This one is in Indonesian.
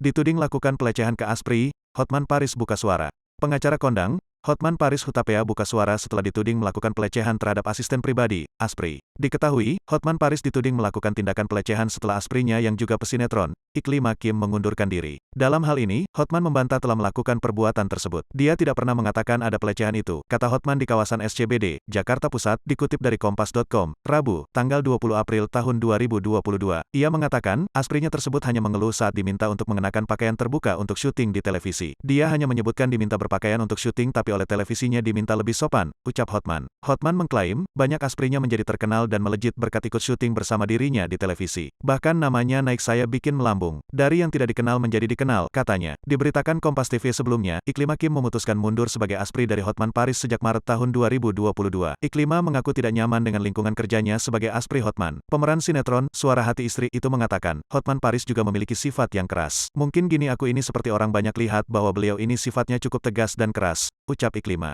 Dituding lakukan pelecehan ke Asprey, Hotman Paris buka suara. Pengacara kondang, Hotman Paris Hutapea buka suara setelah dituding melakukan pelecehan terhadap asisten pribadi, Asprey. Diketahui, Hotman Paris dituding melakukan tindakan pelecehan setelah Asprey-nya yang juga pesinetron, Iklim Hakim mengundurkan diri. Dalam hal ini, Hotman membantah telah melakukan perbuatan tersebut. Dia tidak pernah mengatakan ada pelecehan itu, kata Hotman di kawasan SCBD, Jakarta Pusat, dikutip dari Kompas.com, Rabu, tanggal 20 April tahun 2022. Ia mengatakan, Asprey-nya tersebut hanya mengeluh saat diminta untuk mengenakan pakaian terbuka untuk syuting di televisi. Dia hanya menyebutkan diminta berpakaian untuk syuting tapi oleh televisinya diminta lebih sopan, ucap Hotman. Hotman mengklaim, banyak Asprey-nya menjadi terkenal dan melejit berkat ikut syuting bersama dirinya di televisi. Bahkan namanya naik saya bikin melambung. Dari yang tidak dikenal menjadi dikenal, katanya. Diberitakan Kompas TV sebelumnya, Iklim Hakim memutuskan mundur sebagai Asprey dari Hotman Paris sejak Maret tahun 2022. Iklima mengaku tidak nyaman dengan lingkungan kerjanya sebagai Asprey Hotman. Pemeran sinetron, Suara Hati Istri itu mengatakan, Hotman Paris juga memiliki sifat yang keras. Mungkin gini aku ini seperti orang banyak lihat bahwa beliau ini sifatnya cukup tegas dan keras, ucap Iklima.